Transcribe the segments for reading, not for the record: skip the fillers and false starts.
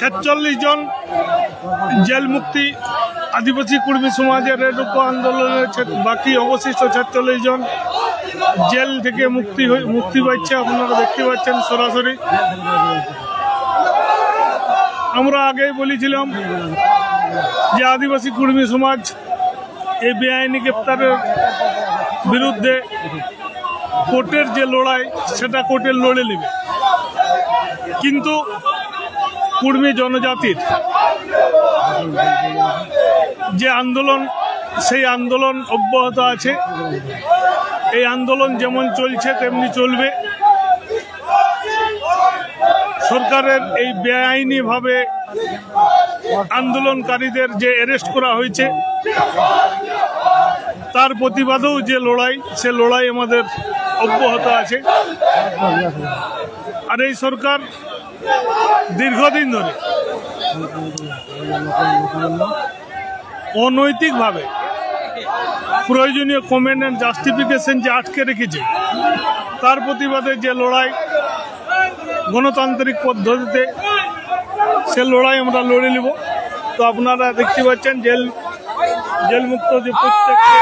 46 জন jail মুক্তি আদিবাসী কুর্মী সমাজের রেডুকো আন্দোলনের বাকি অবশিষ্ট 46 জন জেল থেকে মুক্তি পাচ্ছে। আপনারা দেখতে পাচ্ছেন সরাসরি। আমরা আগেই বলেছিলাম যে আদিবাসী কুর্মী সমাজ এই বেআইনি গ্রেপ্তারের বিরুদ্ধে কোর্টের যে লড়াই সেটা কোর্টে লড়ে নেবে, কিন্তু কুর্মী জনজাতির যে আন্দোলন সেই আন্দোলন অব্যাহত আছে। এই আন্দোলন যেমন চলছে তেমনি চলবে। সরকারের এই বেআইনিভাবে আন্দোলনকারীদের যে অ্যারেস্ট করা হয়েছে তার প্রতিবাদেও যে লড়াই, সে লড়াই আমাদের অব্যাহত আছে। আর এই সরকার দীর্ঘদিন ধরে অনৈতিকভাবে প্রয়োজনীয় কমেন্ট অ্যান্ড জাস্টিফিকেশন যে আটকে রেখেছে তার প্রতিবাদে যে লড়াই গণতান্ত্রিক পদ্ধতিতে, সে লড়াই আমরা লড়ে নেব। তো আপনারা দেখতে পাচ্ছেন জেল মুক্ত যে প্রত্যেককে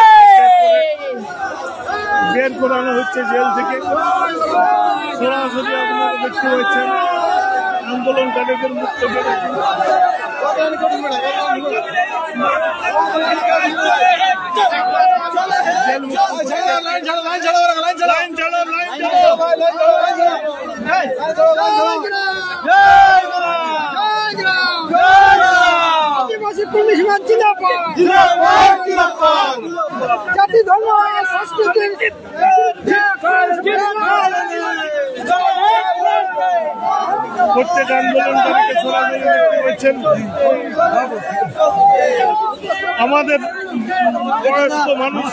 বের করানো হচ্ছে জেল থেকে। সরাসরি আপনারা দেখতে পাচ্ছেন আন্দোলনকারীদের মুক্ত করে জাতি ধর্ম সংস্কৃতি প্রত্যেক আন্দোলনকারীকে সরাসরি দেখতে পাচ্ছেন। আমাদের বয়স্ক মানুষ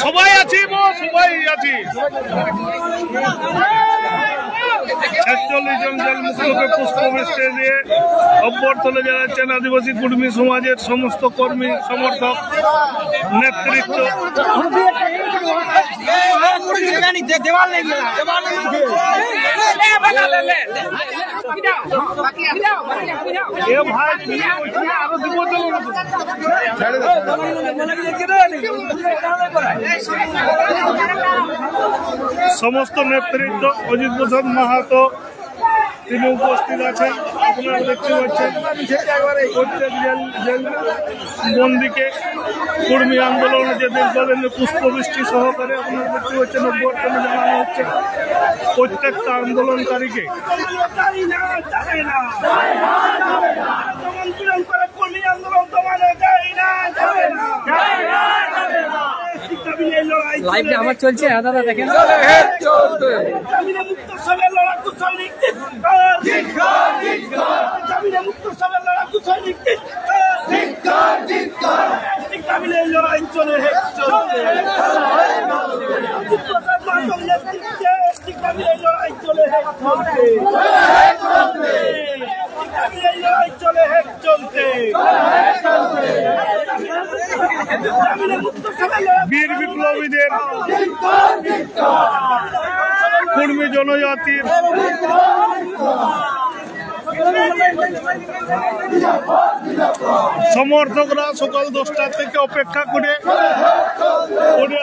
সবাই আছি, সবাই আছি। 46 জন জেল মুক্তকে পুষ্পবৃষ্টি দিয়ে অভ্যর্থনা জানাচ্ছেন আদিবাসী কুর্মী সমাজের সমস্ত কর্মী, সমর্থক, নেতৃত্ব। সমস্ত নেতৃত্ব, অজিত প্রসাদ মাহাতো তিনি উপস্থিত আছেন। আপনারা দেখতে পাচ্ছেন প্রত্যেক জেল বন্দীকে কর্মী আন্দোলনে যে দীর্ঘদিনের পুষ্পবৃষ্টি সহকারে আপনারা দেখতে পাচ্ছেন অভ্যর্থনা জানানো হচ্ছে প্রত্যেকটা আন্দোলনকারীকে। লাইভে আমার চলছে দাদা, দেখেন লড়াই চলে বীর বিপ্লবীদের, কুর্মী জনজাতির সমর্থকরা সকাল 10টা থেকে অপেক্ষা করে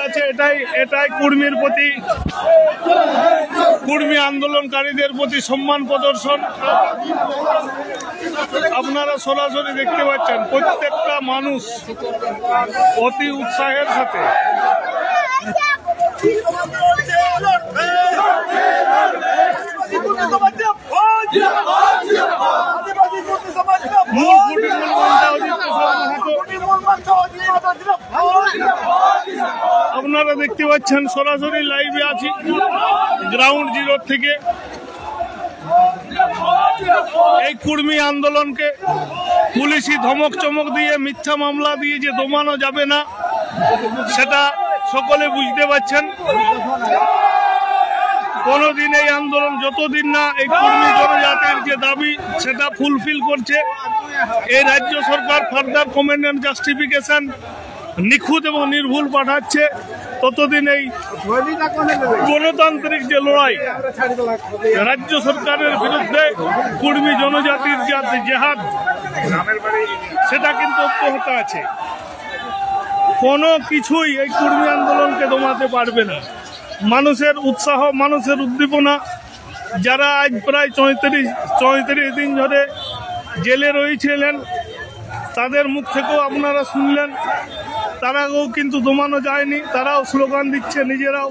আছে। এটাই কুর্মীর প্রতি, কুর্মী আন্দোলনকারীদের প্রতি সম্মান প্রদর্শন। আপনারা সরাসরি দেখতে পাচ্ছেন প্রত্যেকটা মানুষ অতি উৎসাহের সাথে আপনারা দেখতে পাচ্ছেন সরাসরি লাইভে আছি গ্রাউন্ড জিরো থেকে। এই কুর্মী আন্দোলনকে পুলিশি ধমক চমক দিয়ে, মিথ্যা মামলা দিয়ে যে দমানো যাবে না সেটা সকলে বুঝতে পারছেন। কোনোদিন এই আন্দোলন যতদিন না এই কর্মী জনজাতির যে দাবি সেটা ফুলফিল করছে, এই রাজ্য সরকার ফার্দার কমেন্ট অ্যান্ড জাস্টিফিকেশন নিখুঁত এবং নির্ভুল পাঠাচ্ছে, ততদিন এই গণতান্ত্রিক যে লড়াই রাজ্য সরকারের বিরুদ্ধে কর্মী জনজাতির যে জেহাদ সেটা কিন্তু অব্যাহত আছে। কোনো কিছুই এই কর্মী আন্দোলনকে দমাতে পারবে না। মানুষের উৎসাহ, মানুষের উদ্দীপনা, যারা আজ প্রায় 34 দিন ধরে জেলে রয়েছিলেন তাদের মুখ থেকেও আপনারা শুনলেন, তারাও কিন্তু দমানো যায়নি, তারাও স্লোগান দিচ্ছে নিজেরাও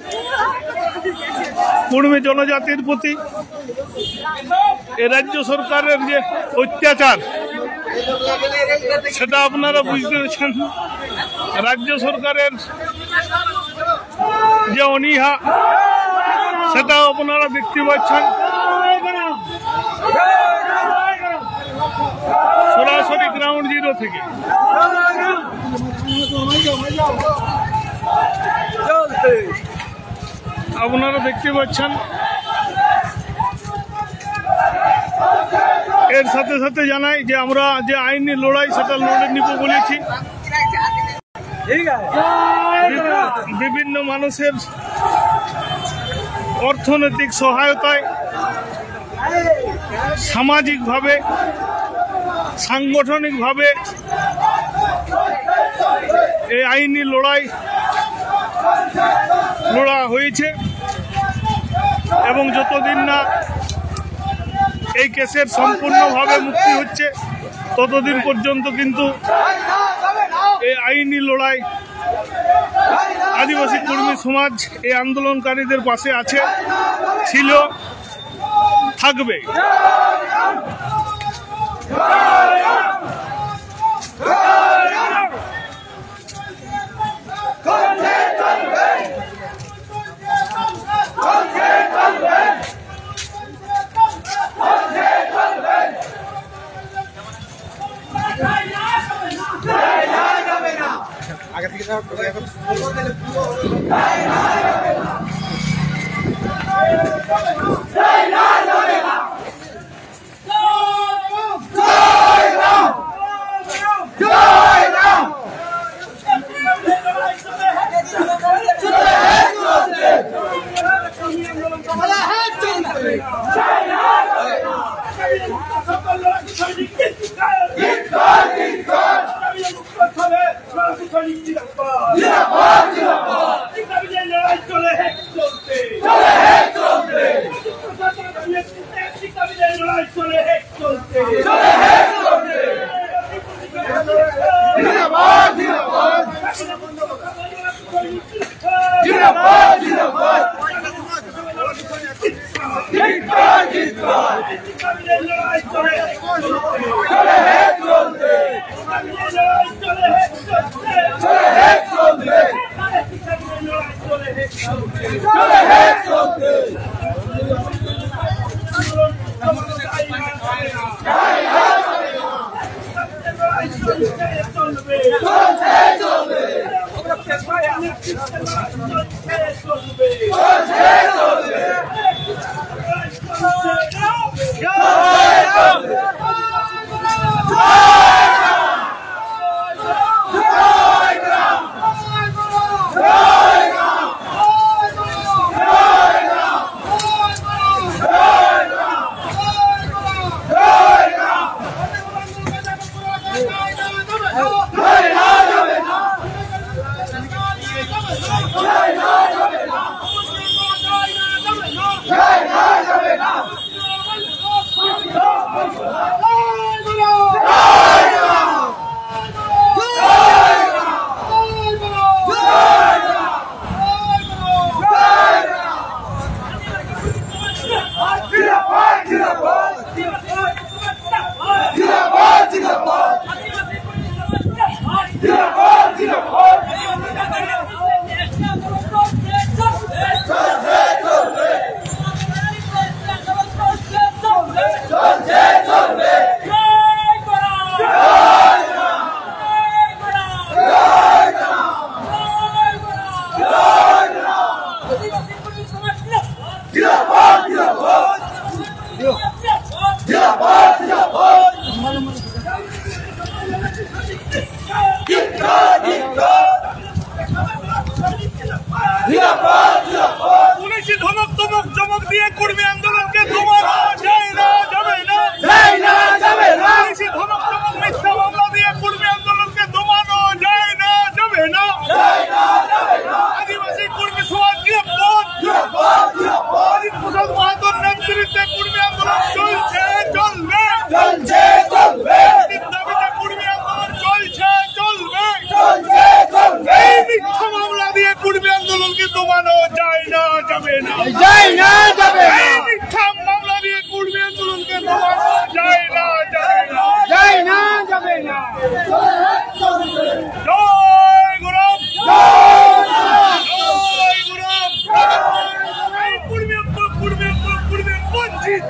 কর্মী জনজাতির প্রতি। এ রাজ্য সরকারের যে অত্যাচার সেটা আপনারা বুঝতে পেরেছেন, রাজ্য সরকারের যে অনীহা সেটাও আপনারা দেখতে পাচ্ছেন। সরাসরি গ্রাউন্ড জিরো থেকে আপনারা দেখতে পাচ্ছেন। এর সাথে সাথে জানাই যে আমরা যে আইনি লড়াই সেটা লড়ে নিব বলেছি। বিভিন্ন মানুষের অর্থনৈতিক সহায়তায় সামাজিকভাবে সাংগঠনিকভাবে এই আইনি লড়াই লড়া হয়েছে এবং যতদিন না এই কেসের সম্পূর্ণভাবে মুক্তি হচ্ছে ততদিন পর্যন্ত কিন্তু এই আইনি লড়াই আদিবাসী কর্মী সমাজ এই আন্দোলনকারীদের পাশে আছে, ছিল, থাকবে। আগে থেকে দিয়ে কর্মী আন্দোলনকে দমানো যায় না, যাবে না, পুলিশি ধমক চমক মিথ্যা মামলা দিয়ে কর্মী আন্দোলনকে দমানো যায় না, যাবে না, আদিবাসী কর্মী সমাজ নিরাপদ, অজিত প্রসাদ মাহাতোর নেতৃত্বে কর্মী আন্দোলন চলছে, চলবে, দাবিতে কর্মী আন্দোলন চলছে, চলবে, এই মিথ্যা মামলা দিয়ে কর্মী আন্দোলনকে দমানো যায় না, যাবে না, এই মিথ্যা মামলা দিয়ে কর্মী আন্দোলনকে দমানো যায় না, যাবে না, জয় গুরুম, জয় গুরুম, এই কর্মী বঞ্চিত,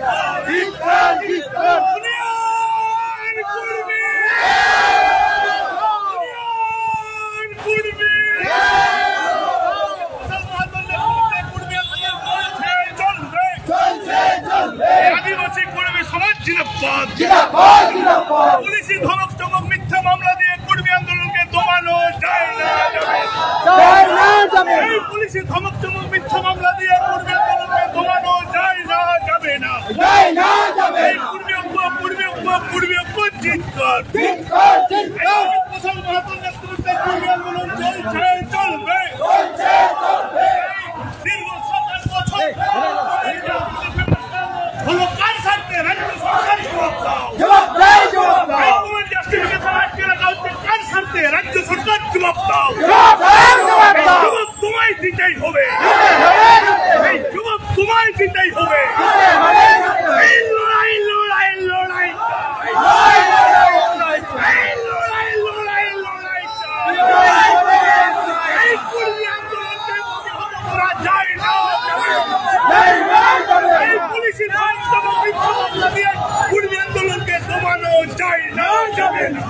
আদিবাসী কর্মী সমাজ জিন্দাবাদ, পুলিশি ধমক চমক মিথ্যা মামলা দিয়ে কর্মী আন্দোলনকে দমানো যায় না, যাবে না, এই পুলিশি ধমক চমক মিথ্যা মামলা দিয়ে কর্মী আন্দোলনকে দমানো যায় না, যাবে না, এই কর্মী বঞ্চিত কর, প্রসাদ মাহাতোর নেতৃত্বে কর্মী আন্দোলন চলছে, চলবে, দীর্ঘ 27 বছর হলো কার স্বার্থে রাজ্য সরকার জবাব দাও, জাস্টিফিকেশন আটকে রাখা হচ্ছে কার স্বার্থে রাজ্য সরকার জবাব দাও, জবাব তোমায় দিতেই হবে, এই জবাব তোমায় দিতেই হবে, এই লড়াই লড়াই লড়াই এই কর্মী আন্দোলনকে প্রতিহত করা যায় না, এই পুলিশি ধমক মিথ্যা মামলা দিয়ে কর্মী আন্দোলনকে দমানো যায় না, যাবে না,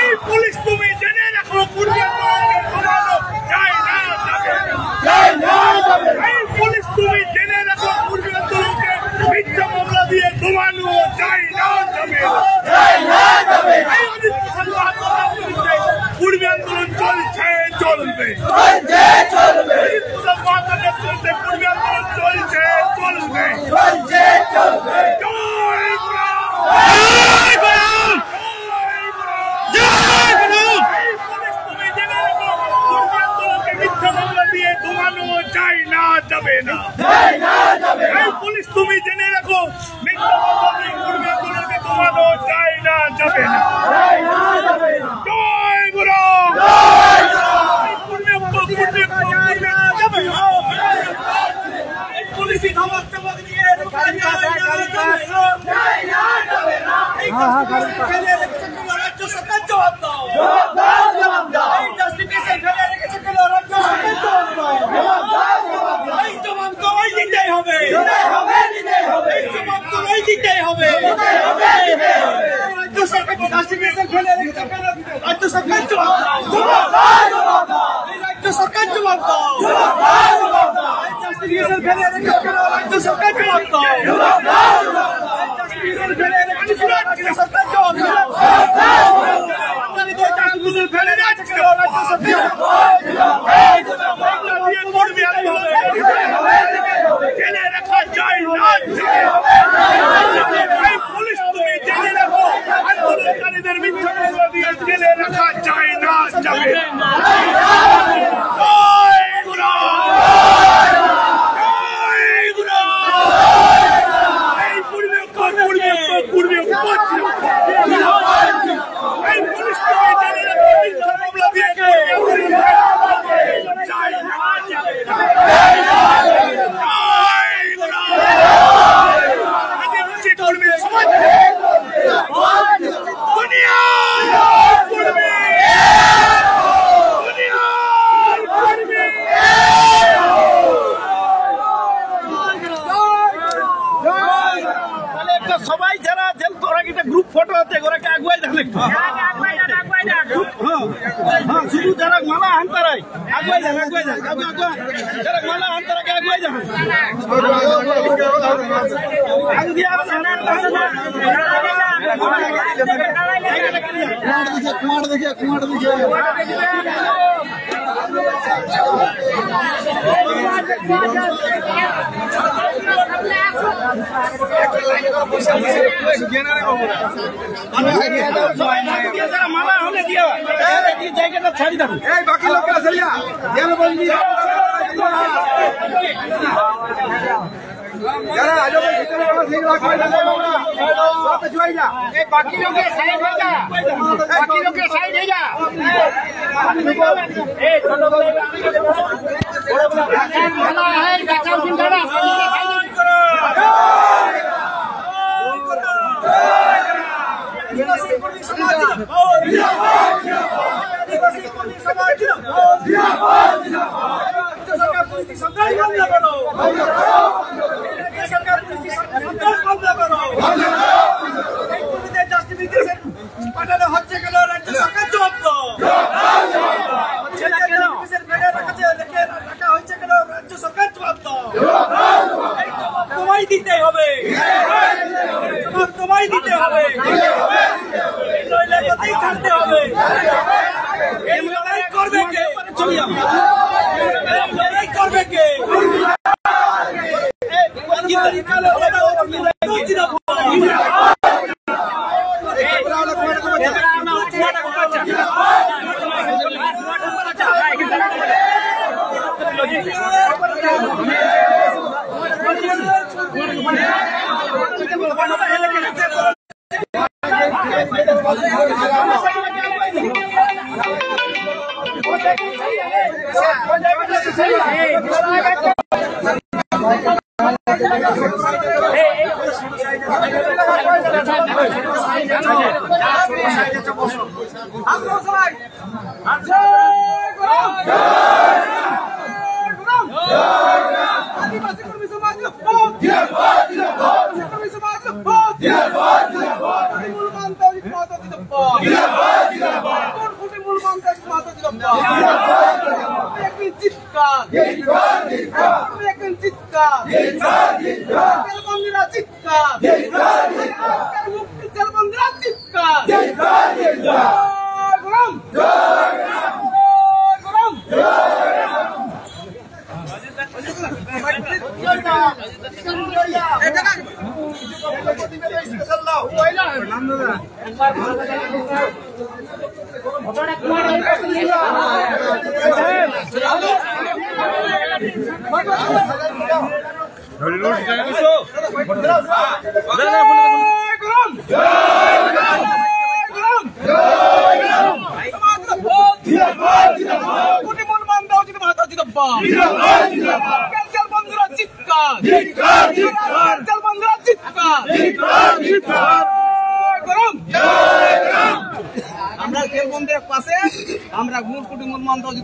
এই পুলিশ তুমি জেনে রাখো কর্মী আন্দোলনকে দমানো যায় না, যাবে না, এই পুলিশ তুমি জেনে রাখো কর্মী আন্দোলনকে মিথ্যা মামলা দিয়ে দমানো যায় না, যাবে না, এই অজিত প্রসাদ মাহাতোর নেতৃত্বে কর্মী আন্দোলন চলছে, চলবে, অজিত প্রসাদ মাহাতোর নেতৃত্বে কর্মী আন্দোলন চলছে, চলবে, জয় গুরুম, জয় গুরুম, জয় গুরুম, এই পুলিশ তুমি জেনে রাখো কর্মী আন্দোলনকে মিথ্যা মামলা দিয়ে দমানো যায় না, যাবে না, এই পুলিশ তুমি জেনে রাখো মিথ্যা মামলা দিয়ে কর্মী আন্দোলনকে দমানো যায় না, যাবে না, জয় গুরুম, পুলিশি ধমক চমক দিয়ে রাজ্য সরকার জবাব দাও, জাস্টিফিকেশন ফেলে রেখেছে কেন রাজ্য সরকার জবাব দাও, এই জবাব তোমায় দিতেই হবে, এই জবাব তোমায় দিতেই হবে, রাজ্য সরকার জাস্টিফিকেশন ফেলে রেখেছে কেন রাজ্য সরকার জবাব দাও, রাজ্য সরকার জবাব দাও, জাস্টিফিকেশন ফেলে রেখেছে কেন রাজ্য সরকার জবাব দাও, জাস্টিফিকেশন ফেলে রেখেছে কেন রাজ্য সরকার জবাব দাও, জাস্টিফিকেশন ফেলে রেখেছে কেন রাজ্য সরকার জেনে রাখা যায় না, পুলিশ তুমি জেনে রাখো আন্দোলনকারীদের মিথ্যা মামলা দিয়ে জেনে রাখা যায় না, যাবে না, জয় গুরুম, জয় গুরুম, এই পূর্বে এই পুলিশ তুমি জেনে রাখো মিথ্যা মামলা দিয়ে যায় না, যাবে না, জয় গুরুম, আদিবাসী কর্মী সমাজ সবাই যারা গ্রুপ ফটো আছে ওরা আগুয়াই দেখলে শুধু যারা মালা হান্তারাই আগুয়াই যান, যারা মালা হান্তারাকে আগুয়াই যান, কুমার দেখিয়ে মালা হলে দিয়ে জায়গাটা ছাড়ি দেবো বাকি লোকেরা ছাড়িয়া যারা আজকে ভিতরে ঠিক রাখবে না বাকি লোকের সাইড হয়ে যা বাকি লোকের সাইড হয়ে যা এই ছোট ভালো হয় দেখাও দিন দাঁড়া হচ্ছে কেন রাজ্য সরকার জব্দ রাখা হচ্ছে কেন রাজ্য সরকার জব্দ তোমায় দিতে হবে তোমায় দিতে হবে নইলে কথাই ছাড়তে হবে এই লড়াই করবে কে লড়াই করবে কে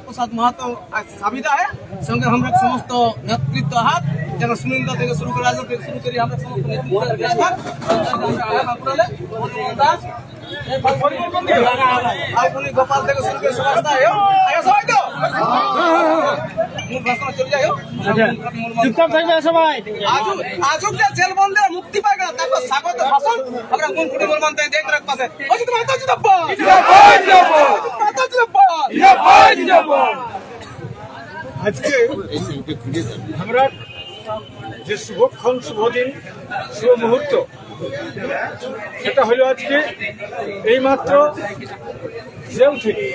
प्रसाद महतो साबिदा है संगे हम समस्त नेतृत्व हाथ जन सुनील থেকে শুরু করে আজ থেকে শুরু করি আমরা সমস্ত নেতৃত্ব আপনি গোপাল থেকে শুরু করে সমস্ত আয়ো সবাই তো মূল ভাষণ চলে যাও চুপচাপ থাকবে সবাই আজ যে জেল বন্ধে মুক্তি পায় না তারপর স্বাগত ভাষণ আমরা কোন কোটি মূল মন্ত্রে দেখ রাখ পাশে অজিত মাতা জিন্দাবাদ মাতা জিন্দাবাদ আজকে আমরা যে শুভক্ষণ শুভদিন শুভ মুহূর্ত সেটা হলো আজকে এইমাত্র জেল থেকে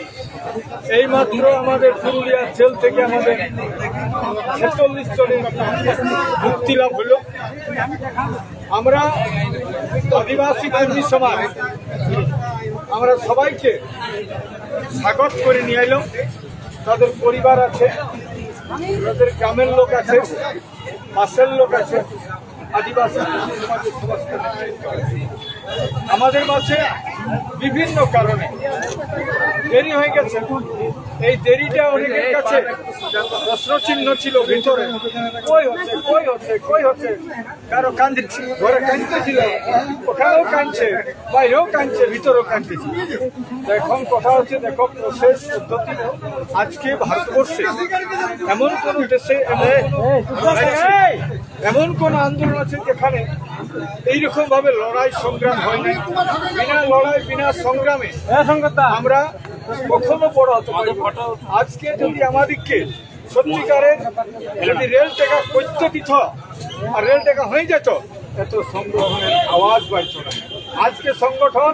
এইমাত্র আমাদের পুরুলিয়া জেল থেকে আমাদের 46 জনের মুক্তি লাভ হলো। আমরা আদিবাসী কর্মী সমাজ আমরা সবাইকে স্বাগত করে নিয়ে এলাম। তাদের পরিবার আছে, তাদের গ্রামের লোক আছে, পাশের লোক আছে, আদিবাসী সমাজের সমস্ত নেতৃত্ব আছে। আমাদের মাঝে বিভিন্ন কারণে দেরি হয়ে গেছে। এই দেরিটা অনেকের কাছে প্রশ্নচিহ্ন ছিল ভিতরে, কই হচ্ছে কারো কাঁদছে, ঘরে কাঁদতেছিল, ওখানেও কাঁদছে, বাইরেও কাঁদছে, ভিতরেও কাঁদতেছে। এখন কথা হচ্ছে, দেখো প্রসেস পদ্ধতি আজকে ভারতবর্ষে এমন কোন দেশে এমন কোন আন্দোলন আছে যেখানে এইরকম ভাবে লড়াই সংগ্রাম হয় নাই। বিনা লড়াই বিনা সংগ্রামে আমরা কখনো বড় হতে পারি। আজকে যদি আমাদেরকে সত্যিকারের যদি রেল টেকা করতে দিত আর রেল টেকা হয়ে যেত এত সংগঠনের আওয়াজ বাড়ত না। আজকে সংগঠন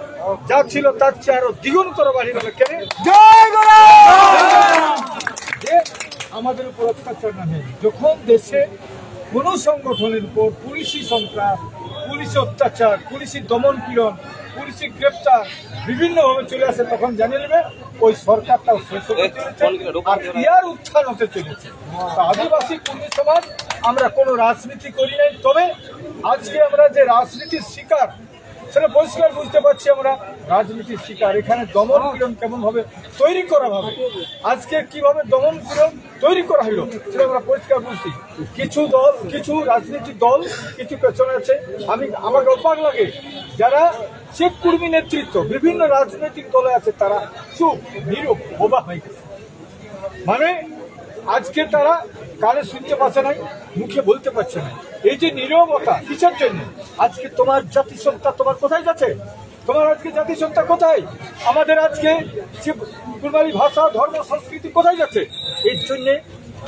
যা ছিল তার চেয়ে আরো দ্বিগুণতর বাড়ি গেল। কেন? যে আমাদের উপর অত্যাচার না নেই। যখন দেশে কোন সংগঠনের উপর পুলিশি সন্ত্রাস, পুলিশি অত্যাচার, পুলিশি দমন পীড়ন, পুলিশি গ্রেপ্তার বিভিন্নভাবে চলে আসে, তখন জানিয়ে নেবে ওই সরকারটাও শেষ হতে চলেছে আর ইয়ার উত্থান হতে চলেছে। আদিবাসী কর্মী সমাজ আমরা কোনো রাজনীতি করি নাই, তবে আজকে আমরা যে রাজনীতির শিকার সেটা পরিষ্কার বুঝতে পারছি। আমরা রাজনীতির শিকার। এখানে দমন পীড়ন কেমন ভাবে তৈরি করা হবে, আজকে কিভাবে দমন পীড়ন তৈরি করা হলো সেটা আমরা পরিষ্কার বুঝছি। কিছু দল, কিছু রাজনৈতিক দল কিছু পেছনে আছে। আমাকে অবাক লাগে যারা চেক কর্মী নেতৃত্ব বিভিন্ন রাজনৈতিক দলে আছে, তারা চুপ নীরব বোবা হয়ে গেছে। মানে আজকে তারা কানে শুনতে পাচ্ছে না, মুখে বলতে পারছে না। এই যে নীরবতা কিসের জন্য? আজকে তোমার জাতিসত্তা তোমার কোথায় যাচ্ছে? তোমার আজকে জাতিসত্তা কোথায়? আমাদের আজকে যে কুরবানি ভাষা, ধর্ম, সংস্কৃতি কোথায় যাচ্ছে? এর জন্যে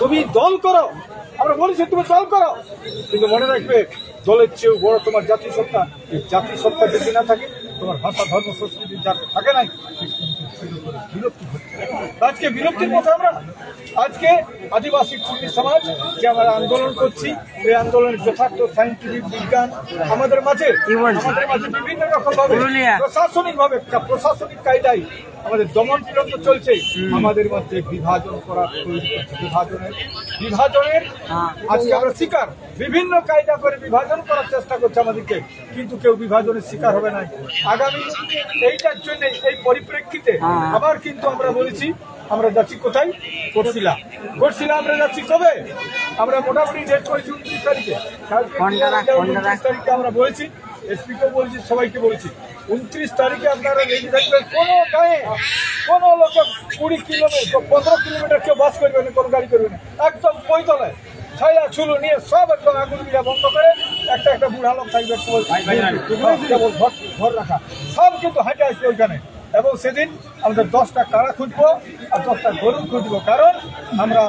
তুমি দল করো, আমরা বলেছি তুমি দল করো, কিন্তু মনে রাখবে দলের চেয়েও বড় তোমার জাতিসত্তা। এই জাতিসত্তা যদি না থাকে, তোমার ভাষা, ধর্ম, সংস্কৃতি যা থাকে নাই, বিলুপ্তি ঘটবে। আজকে বিলুপ্তির পথে আমরা আজকে আদিবাসী কর্মী সমাজ যে আমরা আন্দোলন করছি, এই আন্দোলনের যথার্থ সাইন্টিফিক বিজ্ঞান আমাদের মাঝে বিভিন্ন রকম ভাবে প্রশাসনিক ভাবে প্রশাসনিক কায়দায় আমাদের দমন পীড়ন চলছে। আমাদের মধ্যে বিভাজন করা, বিভাজনের আজকে আমরা শিকার। বিভিন্ন কায়দা করে বিভাজন করার চেষ্টা করছে আমাদেরকে, কিন্তু কেউ বিভাজনের শিকার হবে না। আগামী এইটার জন্য এই পরিপ্রেক্ষিতে আবার কিন্তু আমরা বলেছি আমরা যাচ্ছি কোথায়? কোটশিলা আমরা যাচ্ছি। কবে? আমরা মোটামুটি ডেট করেছি 29 তারিখে। 29 তারিখে আমরা বলেছি, এসপিকেও বলেছি, সবাইকে বলেছি 29 তারিখে আপনারা রেডি থাকবেন। কোনো গায়ে কোনো লোক 20 কিলোমিটার 15 কিলোমিটার কেউ বাস করবে না, কোনো গাড়ি করবে না, একদম পৈতলায় ছায়া ছুলো নিয়ে সব একদম আগুন বিড়া বন্ধ করে একটা বুড়া লোক থাকবে ঘর রাখা, সব কিন্তু হাঁটে আসবে ওইখানে। এবং সেদিন আমাদের 10টা কারা খুঁজবো আর 10টা গরু খুঁজবো, কারণ আমরা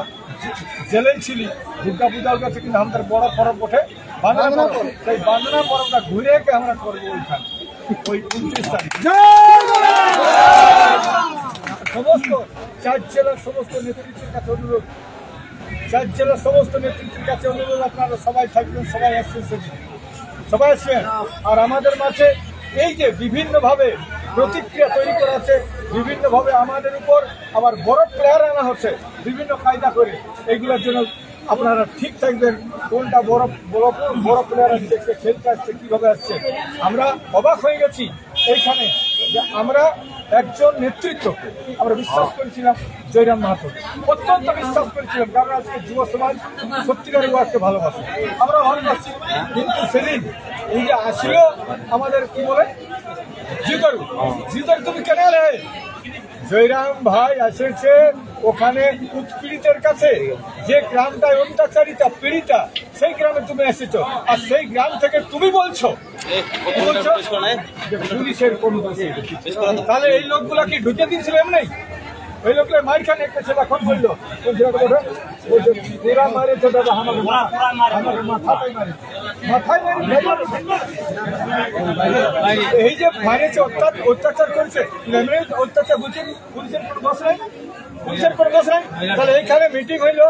জেলেই ছিলি। দুর্গা পূজার কাছে কিন্তু আমাদের বড় পরব ওঠে বান্দনা পরব। সেই বান্দনা পরবটা ঘুরে আমরা করবো ওইখানে, ওই 29 তারিখ। সমস্ত 4 জেলার সমস্ত নেতৃত্বের কাছে অনুরোধ, 4 জেলার সমস্ত নেতৃত্বের কাছে অনুরোধ, আপনারা সবাই থাকবেন, সবাই আসবেন, সেদিন সবাই আসবেন। আর আমাদের মাঝে এই যে বিভিন্নভাবে প্রতিক্রিয়া তৈরি করা হচ্ছে, বিভিন্নভাবে আমাদের উপর আবার বড় প্লেয়ার আনা হচ্ছে বিভিন্ন কায়দা করে, এইগুলোর জন্য আপনারা ঠিক থাকবেন। কোনটা বড় প্লেয়ার আসছে, সে খেলতে আসছে, কিভাবে আসছে। আমরা অবাক হয়ে গেছি এইখানে যে আমরা একজন নেতৃত্ব আমরা বিশ্বাস করেছিলাম, জয়রাম মাহাতো, অত্যন্ত বিশ্বাস করেছিলাম, কারণ আজকে যুব সমাজ সত্যিকারের ওয়ার্ককে ভালোবাসে, আমরা ভালোবাসি। কিন্তু সেদিন এই যে আসিল আমাদের কি বলে জিতর, তুমি কেন এলে? জয়রাম ভাই এসেছে ওখানে উৎপীড়িতের কাছে, যে গ্রামটায় অত্যাচারিতা পীড়িতা, সেই গ্রামে তুমি এসেছো। আর সেই গ্রাম থেকে তুমি বলছো পুলিশের কোন দোষ নেই। তাহলে এই লোকগুলা কি ঢুকে দিয়েছিল এমনি? ওই লোকগুলো মার খান একটা ছেলে এখন বললো পুরা মারেছে দাদা, আমাকে মাথায় এই যে মারেছে, অত্যাচার করেছে, অত্যাচার বুঝছেন, পুলিশের কোনো দোষ নেই, পুলিশের কোনো দোষ নেই। তাহলে এইখানে মিটিং হইলো,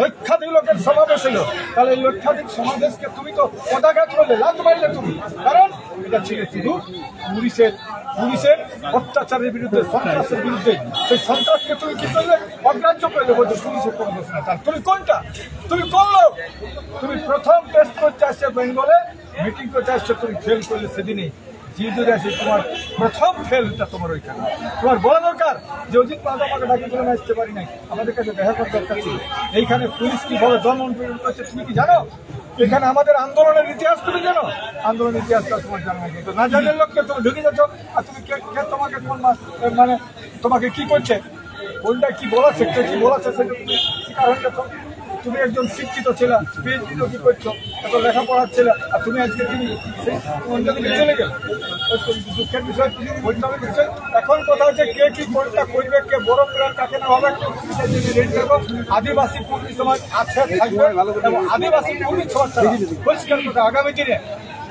লক্ষাধিক লোকের সমাবেশ হইলো, তাহলে এই লক্ষাধিক সমাবেশকে তুমি তো পদাঘাত করলে, লাত মারলে তুমি, কারণ এটা ছিল শুধু পুলিশের অত্যাচারের বিরুদ্ধে, সন্ত্রাসের বিরুদ্ধে। সেই সন্ত্রাসকে তুমি কি করলে? অগ্রাহ্য করলে, বলছো পুলিশের কোনো দোষ না। তার তুমি কোনটা? তুমি কোন লোক? তুমি প্রথম টেস্ট করতে আসছে বেঙ্গলে, মিটিং করতে আসছো, তুমি ফেল করলে সেদিনই। জিদুরে আসে তোমার প্রথম ফেলটা তোমার ওইখানে। তোমার বলা দরকার যে অজিত পাল আমাকে ডাকি করে আসতে পারি নাই, আমাদের কাছে দেখা করার দরকার ছিল। এইখানে পুলিশ কিভাবে দমন পীড়ন করছে তুমি কি জানো? এখানে আমাদের আন্দোলনের ইতিহাস তুমি জানো? আন্দোলনের ইতিহাসটা তোমার জানা নাই, কিন্তু না জানার লোককে তুমি ঢুকে যাচ্ছ। আর তুমি তোমাকে কোন মানে তোমাকে কি করছে, কোনটা কি বলাচ্ছে, কে কি বলাচ্ছে, সেটা তুমি শিকার হয়ে যাচ্ছ। তুমি একজন শিক্ষিত ছেলে, পিএইচডি কি করছো, এত লেখাপড়ার ছেলে, আর তুমি আজকে তুমি অন্যদিকে চলে গেলে, দুঃখের বিষয়, বলতে হবে বিষয়। এখন কথা হচ্ছে কে কি কোনটা করবে, কে বড় প্লেয়ার কাকে না হবে, আদিবাসী কর্মী সমাজ আছে থাকবে এবং আদিবাসী কর্মী সমাজ ছাড়া পরিষ্কার কথা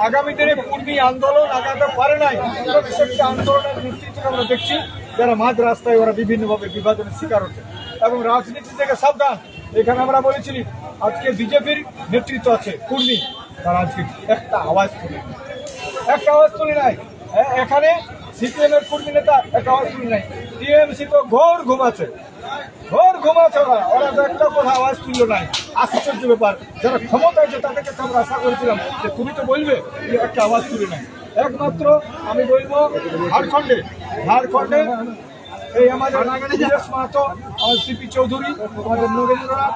আগামী দিনে কর্মী আন্দোলন আগাতে পারে নাই। প্রত্যেকটা আন্দোলনের নেতৃত্ব আমরা দেখছি, যারা মাঝ রাস্তায় ওরা বিভিন্নভাবে বিভাজনের শিকার হচ্ছে এবং রাজনীতি থেকে সাবধান। এখানে আমরা বলেছিলি আজকে বিজেপির নেতৃত্ব আছে কর্মী, তারা আজকে একটা আওয়াজ তুলে নাই। এখানে সিপিএম এর কর্মী নেতা একটা আওয়াজ তুলে নাই। টিএমসি তো ঘোর ঘুমাচ্ছে ওরা তো একটা কথা আওয়াজ তুললো নাই। আশ্চর্য ব্যাপার, যারা ক্ষমতা আছে তাদেরকে তো আমরা আশা করেছিলাম যে তুমি তো বলবে যে একটা আওয়াজ তুলে নাই। একমাত্র আমি বলবো ঝাড়খণ্ডে এই আমাদের মাহাতো, আমার সিপি চৌধুরী, আমাদের নরেন্দ্রনাথ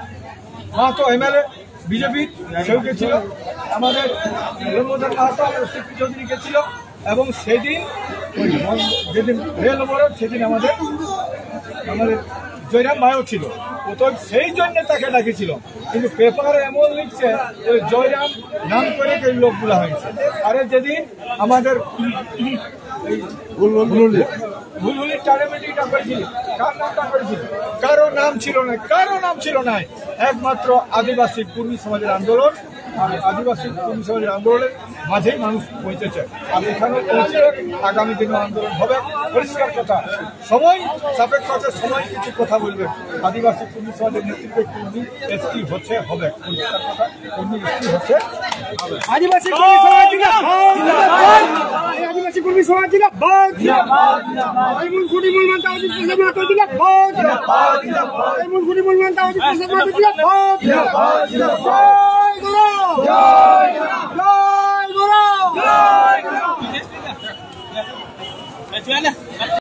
মাহাতো এমএলএ বিজেপির সেও গেছিল, আমাদের রঙ্গধর মাহাতো আমাদের সিপি চৌধুরী গেছিল এবং সেদিন যেদিন রেল অবরোধ সেদিন আমাদের জয়রাম ভাইও ছিল। তো সেই জন্য তাকে ডাকেছিল, কিন্তু পেপারে এমন লিখছে জয়রাম নাম করে এই লোকগুলা হয়েছে। আরে যেদিন আমাদের ভুলহুলির টার্মেটিকটা করেছিল, কার নামটা করেছিল? কারো নাম ছিল না। একমাত্র আদিবাসী কর্মী সমাজের আন্দোলন, আদিবাসী কর্মী সমাজের আন্দোলনের মাঝেই মানুষ পৌঁছেছে। আর এখানে পৌঁছে আগামী দিনে আন্দোলন হবে। পরিষ্কার কথা, সময় সাপেক্ষ আছে, সময় কিছু কথা বলবে। আদিবাসী কর্মী সমাজের নেতৃত্বে কর্মী এসটি হচ্ছে হবে, পরিষ্কার কথা, কর্মী এসটি হচ্ছে হবে। আদিবাসী কর্মী সমাজ জিন্দাবাদ, আদিবাসী কর্মী সমাজ জিন্দাবাদ, এমন কুড়িমূল মানতে আদিবাসী সমাজ জিন্দাবাদ, এমন কুড়িমূল মানতে আদিবাসী সমাজ জিন্দাবাদ, জয় গুরু, জয় গুরু, জয় গুরু।